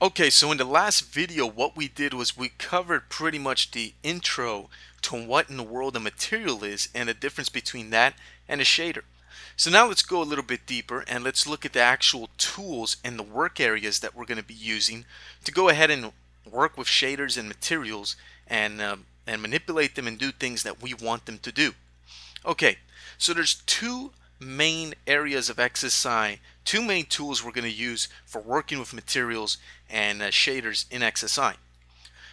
Okay, so in the last video, what we did was we covered pretty much the intro to what in the world a material is and the difference between that and a shader. So now let's go a little bit deeper and let's look at the actual tools and the work areas that we're going to be using to go ahead and work with shaders and materials and manipulate them and do things that we want them to do. Okay, so there's two main areas of XSI, two main tools we're going to use for working with materials and shaders in XSI.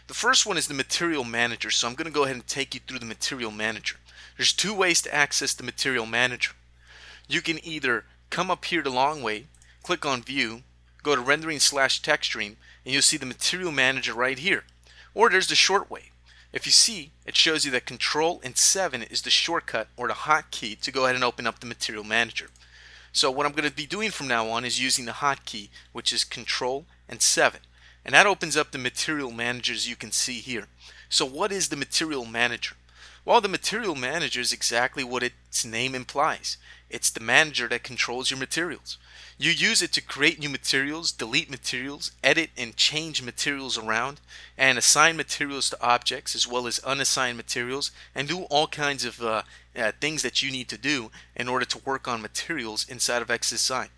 The first one is the Material Manager, so I'm going to go ahead and take you through the Material Manager. There's two ways to access the Material Manager. You can either come up here the long way, click on View, go to Rendering/Texturing, and you'll see the Material Manager right here. Or there's the short way. If you see, it shows you that Control and 7 is the shortcut or the hotkey to go ahead and open up the Material Manager. So what I'm going to be doing from now on is using the hotkey, which is Control and 7. And that opens up the Material Manager as you can see here. So what is the Material Manager? Well, the Material Manager is exactly what its name implies. It's the manager that controls your materials. You use it to create new materials, delete materials, edit and change materials around, and assign materials to objects as well as unassigned materials, and do all kinds of things that you need to do in order to work on materials inside of XSI.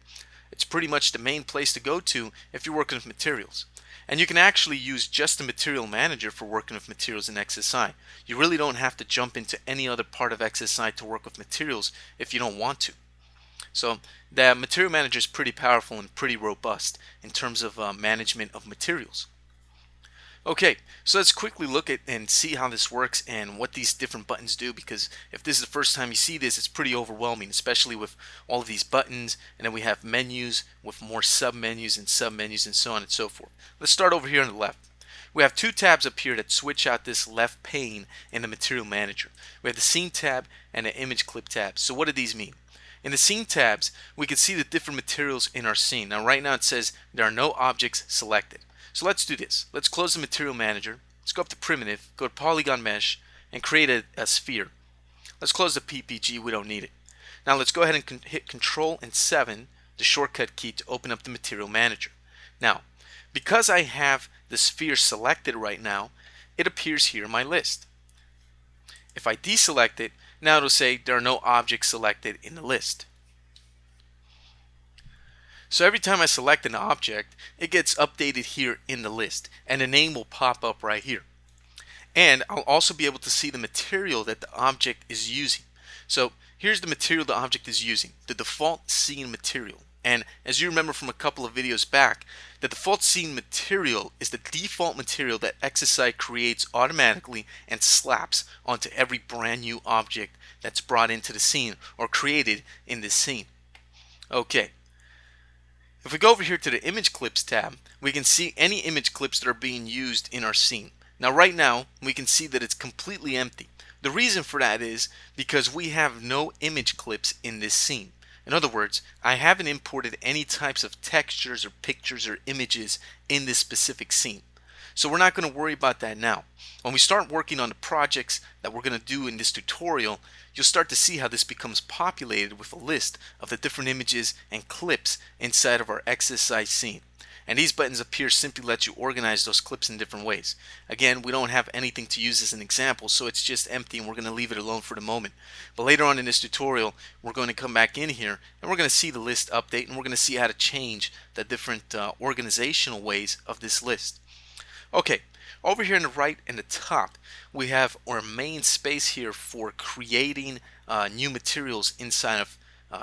It's pretty much the main place to go to if you're working with materials. And you can actually use just the Material Manager for working with materials in XSI. You really don't have to jump into any other part of XSI to work with materials if you don't want to. So the Material Manager is pretty powerful and pretty robust in terms of management of materials. Okay, so let's quickly look at and see how this works and what these different buttons do, because if this is the first time you see this, it's pretty overwhelming, especially with all of these buttons, and then we have menus with more sub-menus and so on and so forth. Let's start over here on the left. We have two tabs up here that switch out this left pane in the Material Manager. We have the Scene tab and the Image Clip tab. So what do these mean? In the Scene tabs, we can see the different materials in our scene. Now right now it says there are no objects selected. So let's do this. Let's close the Material Manager. Let's go up to Primitive, go to Polygon Mesh, and create a sphere. Let's close the PPG, we don't need it. Now let's go ahead and hit Control and 7, the shortcut key, to open up the Material Manager. Now, because I have the sphere selected right now, it appears here in my list. If I deselect it, now it'll say there are no objects selected in the list. So every time I select an object, it gets updated here in the list, and the name will pop up right here. And I'll also be able to see the material that the object is using. So here's the material the object is using, the default scene material. And as you remember from a couple of videos back, the default scene material is the default material that XSI creates automatically and slaps onto every brand new object that's brought into the scene or created in this scene. Okay. If we go over here to the Image Clips tab, we can see any image clips that are being used in our scene. Now right now, we can see that it's completely empty. The reason for that is because we have no image clips in this scene. In other words, I haven't imported any types of textures or pictures or images in this specific scene. So we're not going to worry about that now. When we start working on the projects that we're going to do in this tutorial, you'll start to see how this becomes populated with a list of the different images and clips inside of our XSI scene. And these buttons up here simply let you organize those clips in different ways. Again, we don't have anything to use as an example, so it's just empty and we're going to leave it alone for the moment. But later on in this tutorial, we're going to come back in here and we're going to see the list update, and we're going to see how to change the different organizational ways of this list. Okay, over here on the right and the top, we have our main space here for creating new materials inside of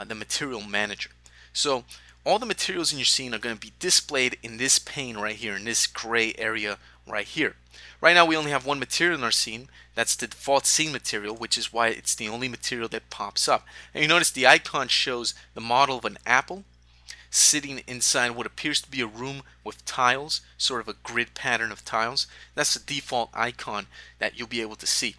the Material Manager. So all the materials in your scene are going to be displayed in this pane right here, in this gray area right here. Right now we only have one material in our scene. That's the default scene material, which is why it's the only material that pops up. And you notice the icon shows the model of an apple sitting inside what appears to be a room with tiles, sort of a grid pattern of tiles. That's the default icon that you'll be able to see.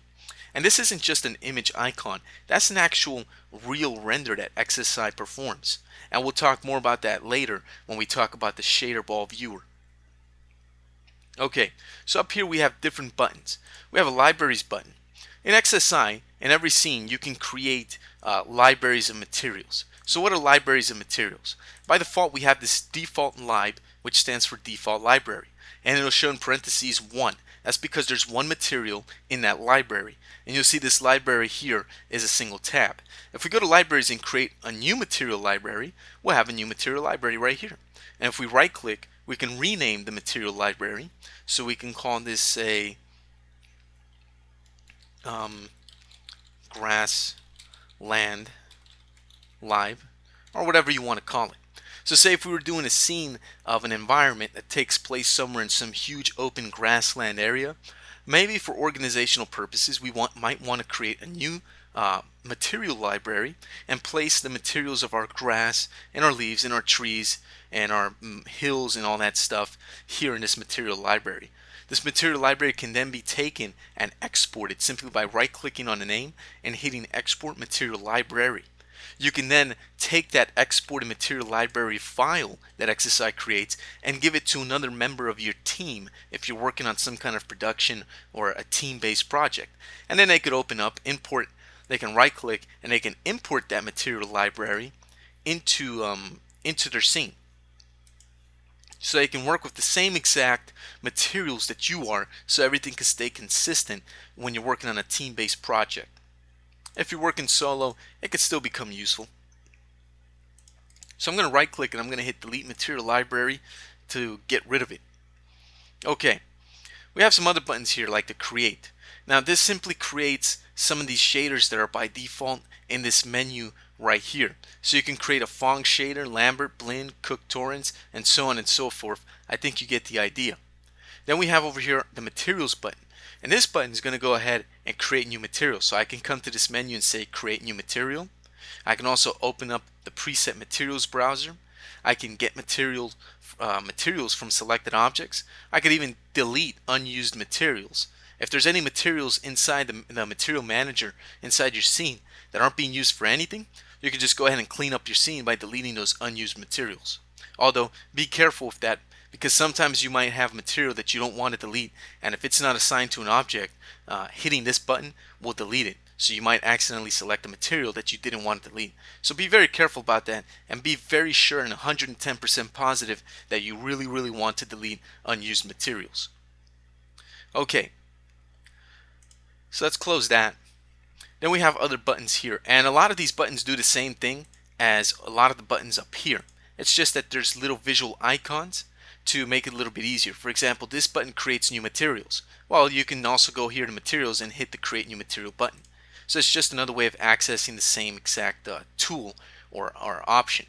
And this isn't just an image icon, that's an actual real render that XSI performs. And we'll talk more about that later when we talk about the shader ball viewer. Okay, so up here we have different buttons. We have a libraries button. In XSI, in every scene, you can create libraries of materials. So what are libraries of materials? By default, we have this default lib, which stands for default library. And it'll show in parentheses 1. That's because there's one material in that library. And you'll see this library here is a single tab. If we go to libraries and create a new material library, we'll have a new material library right here. And if we right click, we can rename the material library. So we can call this, say, grassland live, or whatever you want to call it. So say if we were doing a scene of an environment that takes place somewhere in some huge open grassland area, maybe for organizational purposes we might want to create a new material library and place the materials of our grass and our leaves and our trees and our hills and all that stuff here in this material library. This material library can then be taken and exported simply by right clicking on the name and hitting export material library. You can then take that exported material library file that XSI creates and give it to another member of your team if you're working on some kind of production or a team-based project. And then they could open up, import, they can right click and they can import that material library into their scene. So they can work with the same exact materials that you are, so everything can stay consistent when you're working on a team-based project. If you're working solo, it could still become useful. So I'm going to right click and I'm going to hit delete material library to get rid of it. Okay, we have some other buttons here like the create. Now this simply creates some of these shaders that are by default in this menu right here. So you can create a Phong shader, Lambert, Blend, Cook Torrents, and so on and so forth. I think you get the idea. Then we have over here the materials button. And this button is going to go ahead and create new material. So I can come to this menu and say create new material. I can also open up the preset materials browser. I can get materials from selected objects. I could even delete unused materials. If there's any materials inside the material manager inside your scene that aren't being used for anything, you can just go ahead and clean up your scene by deleting those unused materials. Although be careful with that, because sometimes you might have material that you don't want to delete, and if it's not assigned to an object, hitting this button will delete it. So you might accidentally select a material that you didn't want to delete. So be very careful about that, and be very sure and 110% positive that you really want to delete unused materials. Okay, so let's close that. Then we have other buttons here, and a lot of these buttons do the same thing as a lot of the buttons up here. It's just that there's little visual icons to make it a little bit easier. For example, this button creates new materials. Well, you can also go here to materials and hit the create new material button. So it's just another way of accessing the same exact tool or option.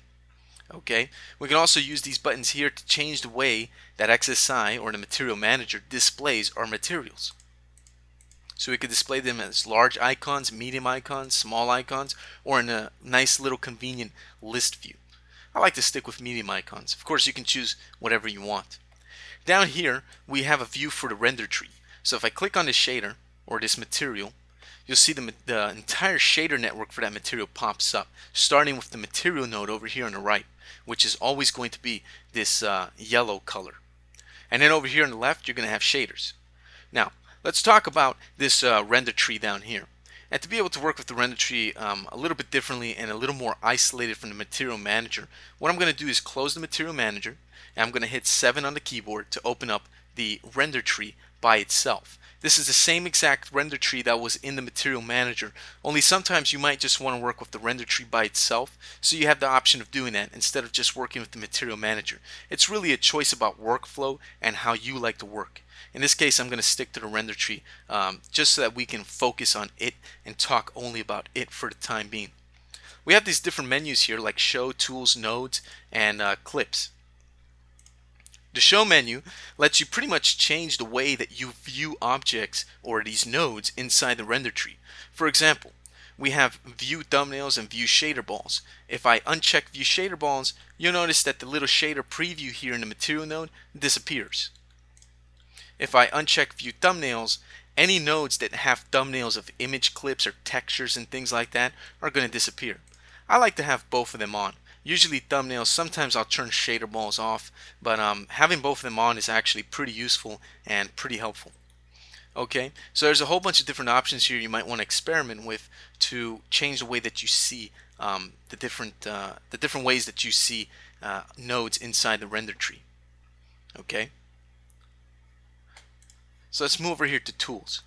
Okay, we can also use these buttons here to change the way that XSI or the material manager displays our materials. So we could display them as large icons, medium icons, small icons, or in a nice little convenient list view. I like to stick with medium icons. Of course, you can choose whatever you want. Down here, we have a view for the render tree. So if I click on this shader or this material, you'll see the entire shader network for that material pops up, starting with the material node over here on the right, which is always going to be this yellow color. And then over here on the left, you're going to have shaders. Now, let's talk about this render tree down here. And to be able to work with the render tree a little bit differently and a little more isolated from the material manager, what I'm going to do is close the material manager, and I'm going to hit 7 on the keyboard to open up the render tree by itself. This is the same exact render tree that was in the material manager, only sometimes you might just want to work with the render tree by itself, so you have the option of doing that instead of just working with the material manager. It's really a choice about workflow and how you like to work. In this case, I'm going to stick to the render tree just so that we can focus on it and talk only about it for the time being. We have these different menus here like Show, Tools, Nodes, and Clips. The Show menu lets you pretty much change the way that you view objects or these nodes inside the render tree. For example, we have View Thumbnails and View Shader Balls. If I uncheck View Shader Balls, you'll notice that the little shader preview here in the material node disappears. If I uncheck View Thumbnails, any nodes that have thumbnails of image clips or textures and things like that are going to disappear. I like to have both of them on. Usually thumbnails, sometimes I'll turn shader balls off, but having both of them on is actually pretty useful and pretty helpful. Okay, so there's a whole bunch of different options here you might want to experiment with to change the way that you see the different ways that you see nodes inside the render tree. Okay, so let's move over here to tools.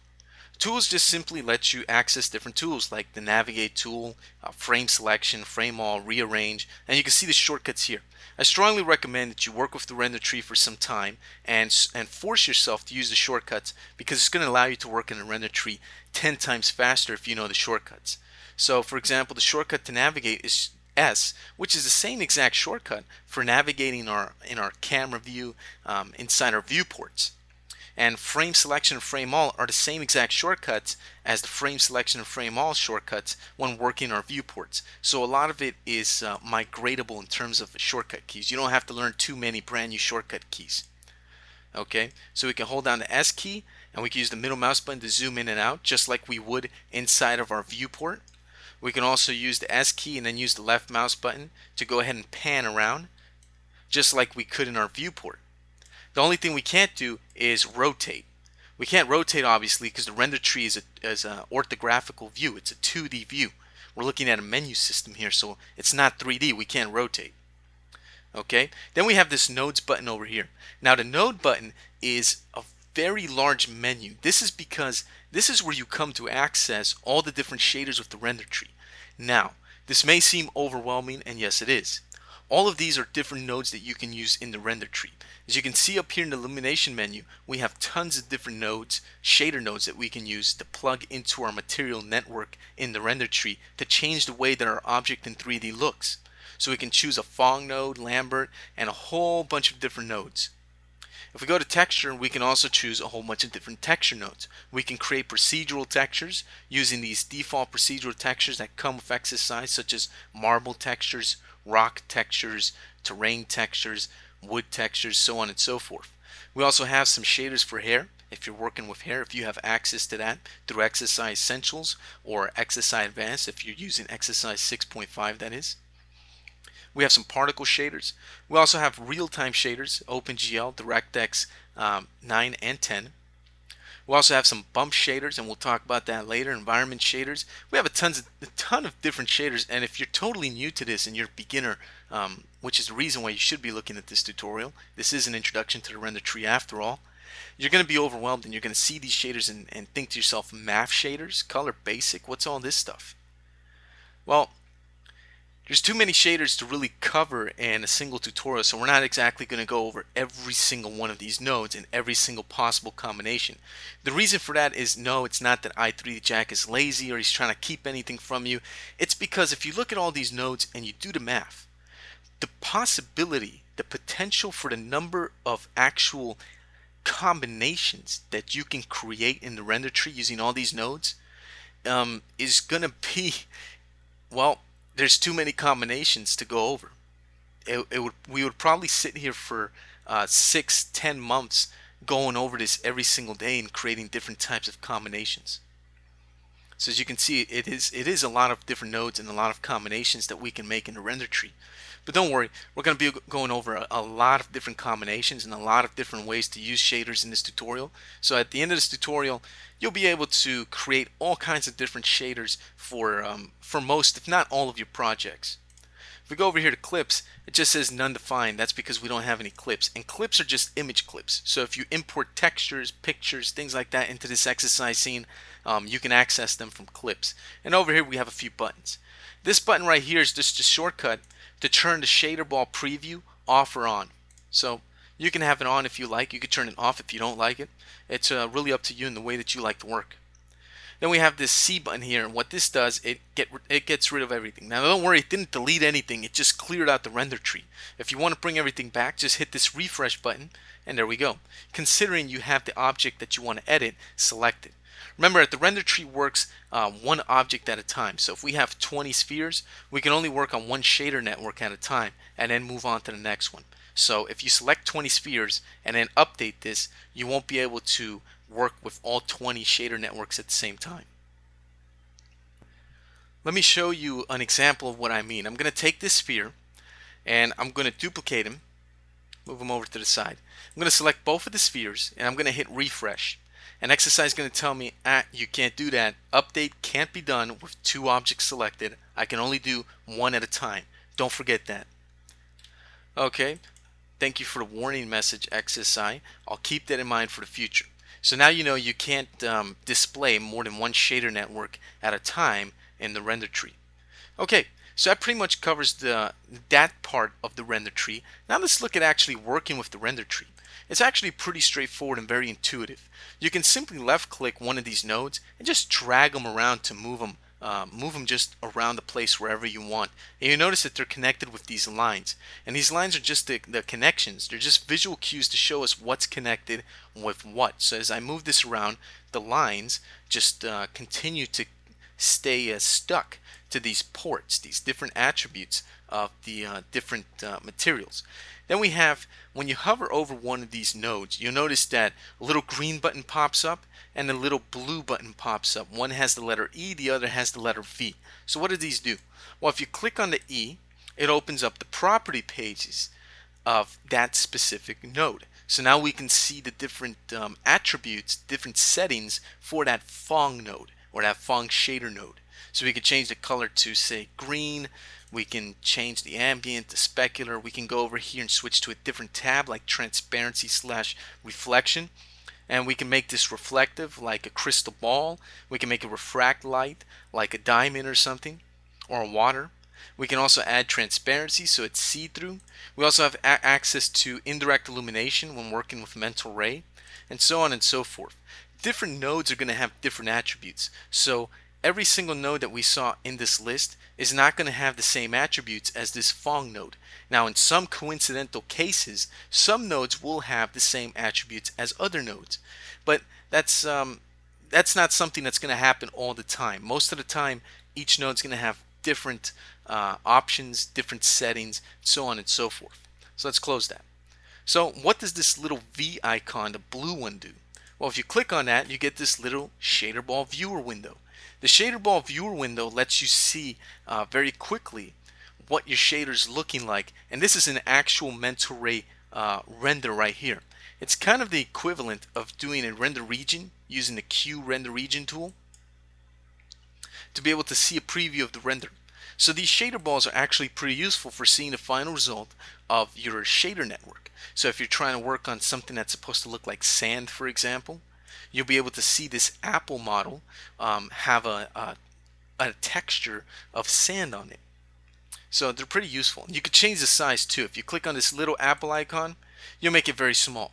Tools just simply lets you access different tools like the navigate tool, frame selection, frame all, rearrange, and you can see the shortcuts here. I strongly recommend that you work with the render tree for some time and force yourself to use the shortcuts, because it's going to allow you to work in the render tree 10 times faster if you know the shortcuts. So for example, the shortcut to navigate is S, which is the same exact shortcut for navigating in our camera view inside our viewports. And frame selection and frame all are the same exact shortcuts as the frame selection and frame all shortcuts when working our viewports. So a lot of it is migratable in terms of shortcut keys. You don't have to learn too many brand new shortcut keys. Okay, so we can hold down the S key and we can use the middle mouse button to zoom in and out just like we would inside of our viewport. We can also use the S key and then use the left mouse button to go ahead and pan around just like we could in our viewport. The only thing we can't do is rotate. We can't rotate obviously because the render tree is an orthographical view. It's a 2D view. We're looking at a menu system here, so it's not 3D. We can't rotate. Okay, then we have this nodes button over here. Now the node button is a very large menu. This is because this is where you come to access all the different shaders with the render tree. Now this may seem overwhelming, and yes it is. All of these are different nodes that you can use in the render tree. As you can see up here in the illumination menu, we have tons of different nodes, shader nodes that we can use to plug into our material network in the render tree to change the way that our object in 3D looks. So we can choose a Phong node, Lambert, and a whole bunch of different nodes. If we go to texture, we can also choose a whole bunch of different texture nodes. We can create procedural textures using these default procedural textures that come with exercise, such as marble textures, rock textures, terrain textures, wood textures, so on and so forth. We also have some shaders for hair. If you're working with hair, if you have access to that through Exercise Essentials or Exercise Advanced, if you're using Exercise 6.5 that is. We have some particle shaders. We also have real-time shaders, OpenGL, DirectX 9 and 10. We also have some bump shaders, and we'll talk about that later, environment shaders. We have a ton of different shaders, and if you're totally new to this and you're a beginner, which is the reason why you should be looking at this tutorial, this is an introduction to the render tree after all, you're going to be overwhelmed and you're going to see these shaders and think to yourself, math shaders, color basic, what's all this stuff? Well, there's too many shaders to really cover in a single tutorial, so we're not exactly going to go over every single one of these nodes and every single possible combination. The reason for that is no, it's not that i3Jack is lazy or he's trying to keep anything from you. It's because if you look at all these nodes and you do the math, the possibility, the potential for the number of actual combinations that you can create in the render tree using all these nodes is going to be, well, there's too many combinations to go over. We would probably sit here for 6-10 months going over this every single day and creating different types of combinations. So as you can see, it is a lot of different nodes and a lot of combinations that we can make in the render tree. But don't worry, we're going to be going over a lot of different combinations and a lot of different ways to use shaders in this tutorial. So at the end of this tutorial, you'll be able to create all kinds of different shaders for most, if not all, of your projects. If we go over here to clips, it just says none defined. That's because we don't have any clips. And clips are just image clips. So if you import textures, pictures, things like that into this exercise scene, you can access them from clips. And over here we have a few buttons. This button right here is just a shortcut to turn the shader ball preview off or on. So you can have it on if you like. You can turn it off if you don't like it. It's really up to you in the way that you like to work. Then we have this C button here, and what this does, it gets rid of everything. Now don't worry, it didn't delete anything, it just cleared out the render tree. If you want to bring everything back, just hit this refresh button, and there we go. Considering you have the object that you want to edit selected. Remember that the render tree works one object at a time. So if we have 20 spheres, we can only work on one shader network at a time and then move on to the next one. So if you select 20 spheres and then update this, you won't be able to work with all 20 shader networks at the same time. Let me show you an example of what I mean. I'm going to take this sphere and I'm going to duplicate him, move him over to the side. I'm going to select both of the spheres and I'm going to hit refresh. And exercise is going to tell me, you can't do that. Update can't be done with 2 objects selected. I can only do one at a time. Don't forget that. Okay, Thank you for the warning message, XSI. I'll keep that in mind for the future. So now you know you can't display more than one shader network at a time in the render tree. Okay, so that pretty much covers that part of the render tree. Now let's look at actually working with the render tree. It's actually pretty straightforward and very intuitive. You can simply left click one of these nodes and just drag them around to move them just around the place wherever you want. And you notice that they're connected with these lines. And these lines are just the connections. They're just visual cues to show us what's connected with what. So as I move this around, the lines just continue to stay stuck to these ports, these different attributes of the different materials. Then we have, when you hover over one of these nodes, you'll notice that a little green button pops up and a little blue button pops up. One has the letter E, the other has the letter V. So what do these do? Well, if you click on the E, it opens up the property pages of that specific node. So now we can see the different attributes, different settings for that Phong node or that Phong shader node. So we could change the color to, say, green. We can change the ambient to specular. We can go over here and switch to a different tab like transparency / reflection. And we can make this reflective like a crystal ball. We can make it refract light like a diamond or something, or water. We can also add transparency so it's see-through. We also have access to indirect illumination when working with mental ray, and so on and so forth. Different nodes are going to have different attributes. So every single node that we saw in this list is not going to have the same attributes as this Phong node. Now, in some coincidental cases, some nodes will have the same attributes as other nodes, but that's not something that's going to happen all the time. Most of the time, each node is going to have different options, different settings, so on and so forth. So let's close that. So what does this little V icon, the blue one, do? Well, if you click on that, you get this little shader ball viewer window. The shader ball viewer window lets you see very quickly what your shader is looking like, and this is an actual mental ray render right here. It's kind of the equivalent of doing a render region using the Q render region tool to be able to see a preview of the render. So these shader balls are actually pretty useful for seeing the final result of your shader network. So if you're trying to work on something that's supposed to look like sand, for example, you'll be able to see this apple model have a texture of sand on it. So they're pretty useful. You could change the size too. If you click on this little apple icon, you'll make it very small.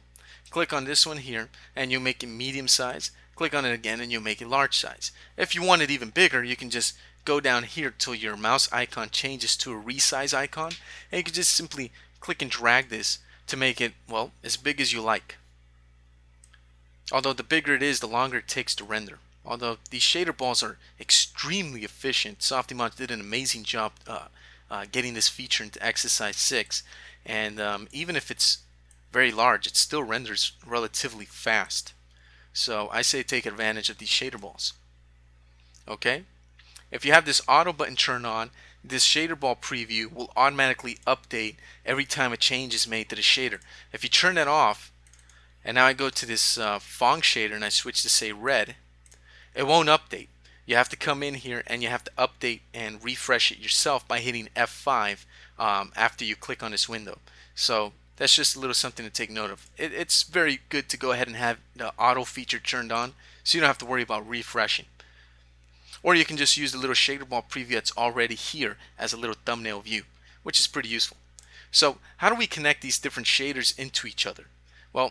Click on this one here and you'll make it medium size. Click on it again and you'll make it large size. If you want it even bigger, you can just go down here till your mouse icon changes to a resize icon, and you can just simply click and drag this to make it, well, as big as you like. Although the bigger it is, the longer it takes to render. Although these shader balls are extremely efficient. Softimage did an amazing job getting this feature into exercise 6, and even if it's very large, it still renders relatively fast. So I say take advantage of these shader balls. Okay? If you have this auto button turned on, this shader ball preview will automatically update every time a change is made to the shader. If you turn that off, and now I go to this Phong shader and I switch to, say, red, it won't update. You have to come in here and you have to update and refresh it yourself by hitting F5 after you click on this window. So that's just a little something to take note of. It's very good to go ahead and have the auto feature turned on so you don't have to worry about refreshing. Or you can just use the little shader ball preview that's already here as a little thumbnail view, which is pretty useful. So how do we connect these different shaders into each other? Well,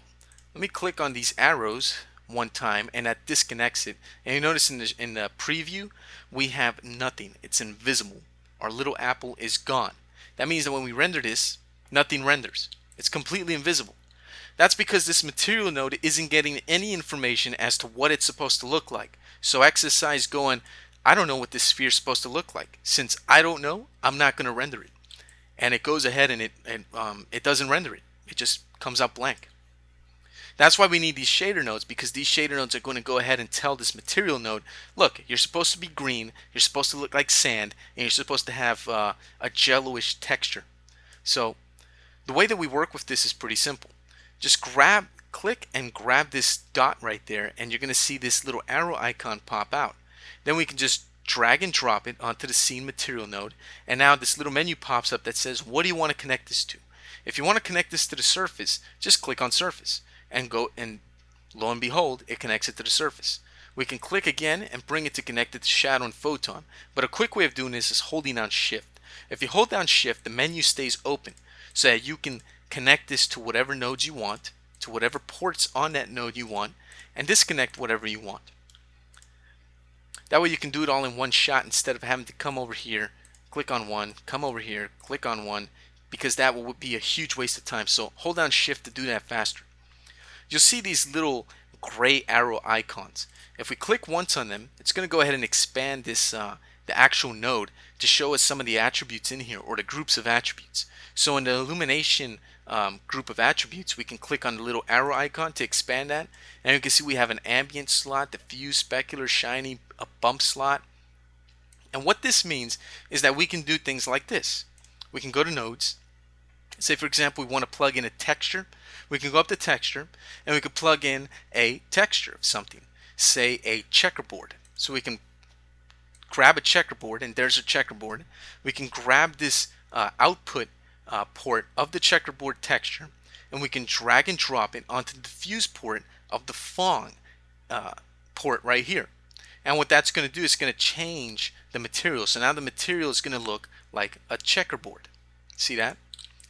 let me click on these arrows one time and that disconnects it. And you notice in the preview we have nothing. It's invisible. Our little apple is gone. That means that when we render this, nothing renders. It's completely invisible. That's because this material node isn't getting any information as to what it's supposed to look like. So XSI is going, I don't know what this sphere is supposed to look like. Since I don't know, I'm not going to render it. And it goes ahead and it doesn't render it. It just comes out blank. That's why we need these shader nodes, because these shader nodes are going to go ahead and tell this material node, look, you're supposed to be green, you're supposed to look like sand, and you're supposed to have a jello-ish texture. So the way that we work with this is pretty simple. Just click and grab this dot right there, and you're going to see this little arrow icon pop out. Then we can just drag and drop it onto the scene material node, and now this little menu pops up that says, what do you want to connect this to? If you want to connect this to the surface, just click on surface and go, and lo and behold, it connects it to the surface. We can click again and bring it to connect it to shadow and photon. But a quick way of doing this is holding down shift. If you hold down shift, the menu stays open so that you can connect this to whatever nodes you want, to whatever ports on that node you want, and disconnect whatever you want. That way you can do it all in one shot instead of having to come over here, click on one, come over here, click on one, because that will be a huge waste of time. So hold down shift to do that faster. You'll see these little gray arrow icons. If we click once on them, it's going to go ahead and expand this the actual node to show us some of the attributes in here, or the groups of attributes. So in the illumination group of attributes, we can click on the little arrow icon to expand that, and you can see we have an ambient slot, diffuse, specular, shiny, a bump slot. And what this means is that we can do things like this. We can go to nodes. Say for example we want to plug in a texture. We can go up to texture and we can plug in a texture of something, say a checkerboard. So we can grab a checkerboard, and there's a checkerboard. We can grab this output port of the checkerboard texture, and we can drag and drop it onto the diffuse port of the Phong port right here. And what that's going to do is going to change the material. So now the material is going to look like a checkerboard. See that?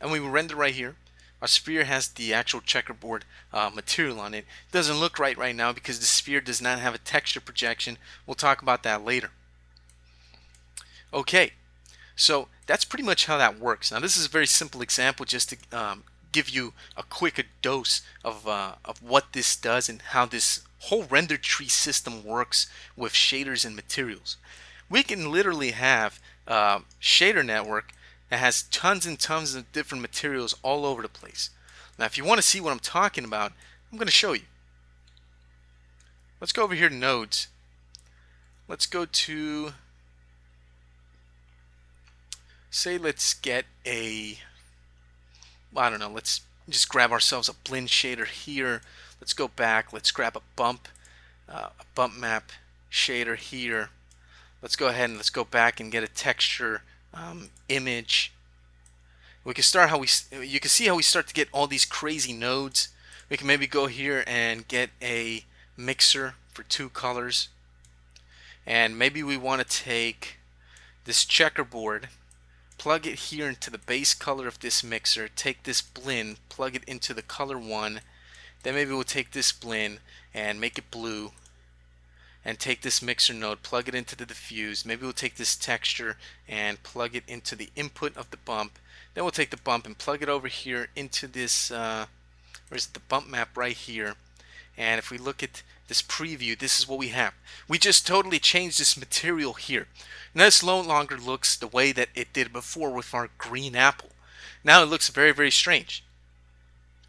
And we will render right here. Our sphere has the actual checkerboard material on it. It doesn't look right now because the sphere does not have a texture projection. We'll talk about that later. Okay, so that's pretty much how that works. Now this is a very simple example just to give you a quick dose of what this does and how this whole render tree system works with shaders and materials. We can literally have a shader network that has tons and tons of different materials all over the place. Now if you want to see what I'm talking about, I'm going to show you. Let's go over here to nodes. Let's go to, say let's get a, I don't know, let's just grab ourselves a blend shader here. Let's go back, let's grab a bump map shader here. Let's go ahead and let's go back and get a texture image. We can start how you can see how we start to get all these crazy nodes. We can maybe go here and get a mixer for 2 colors, and maybe we want to take this checkerboard, plug it here into the base color of this mixer, take this blend, plug it into the color 1, then maybe we'll take this blend and make it blue, and take this mixer node, plug it into the diffuse. Maybe we'll take this texture and plug it into the input of the bump. Then we'll take the bump and plug it over here into this, where's the bump map right here. And if we look at this preview, this is what we have. We just totally changed this material here. Now this no longer looks the way that it did before with our green apple. Now it looks very, very strange,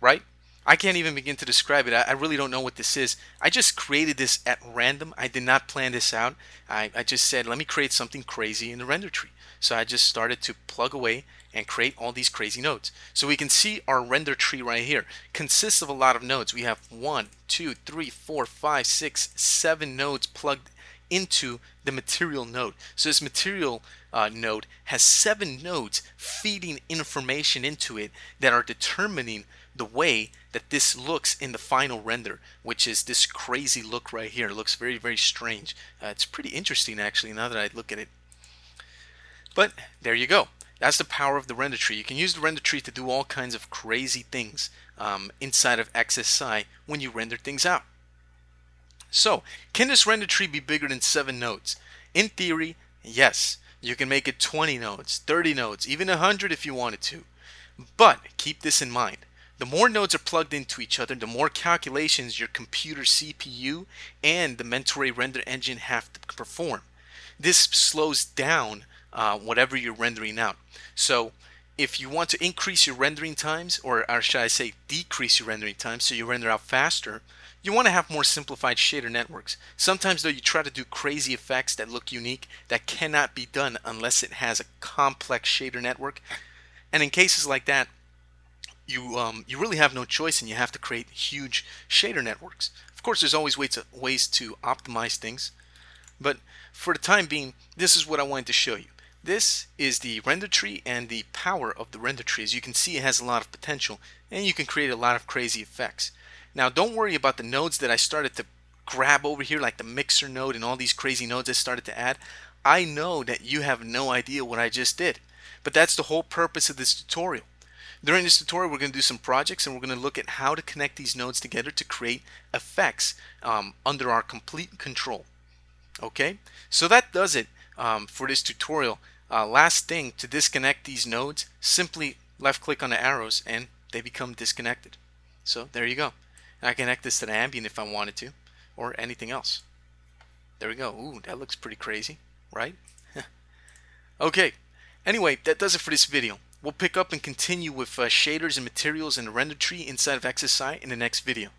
right? I can't even begin to describe it. I really don't know what this is. I just created this at random. I did not plan this out. I just said, let me create something crazy in the render tree. So I just started to plug away and create all these crazy nodes. So we can see our render tree right here consists of a lot of nodes. We have 1, 2, 3, 4, 5, 6, 7 nodes plugged into the material node. So this material node has 7 nodes feeding information into it that are determining the way that this looks in the final render, which is this crazy look right here. It looks very, very strange. It's pretty interesting actually now that I look at it. But there you go. That's the power of the render tree. You can use the render tree to do all kinds of crazy things inside of XSI when you render things out. So, can this render tree be bigger than 7 nodes? In theory, yes. You can make it 20 nodes, 30 nodes, even 100 if you wanted to. But keep this in mind. The more nodes are plugged into each other, the more calculations your computer CPU and the Mentor render engine have to perform. This slows down whatever you're rendering out. So if you want to increase your rendering times, or should I say decrease your rendering times so you render out faster, you want to have more simplified shader networks. Sometimes though you try to do crazy effects that look unique that cannot be done unless it has a complex shader network. And in cases like that, you really have no choice and you have to create huge shader networks. Of course, there's always ways to optimize things, but for the time being, this is what I wanted to show you. This is the render tree and the power of the render tree. As you can see, it has a lot of potential and you can create a lot of crazy effects. Now don't worry about the nodes that I started to grab over here, like the mixer node and all these crazy nodes I started to add. I know that you have no idea what I just did, but that's the whole purpose of this tutorial. During this tutorial, we're going to do some projects and we're going to look at how to connect these nodes together to create effects under our complete control. Okay, so that does it for this tutorial. Last thing, to disconnect these nodes, simply left click on the arrows and they become disconnected. So there you go. And I connect this to the ambient if I wanted to, or anything else. There we go. Ooh, that looks pretty crazy, right? Okay, anyway, that does it for this video. We'll pick up and continue with shaders and materials and the render tree inside of XSI in the next video.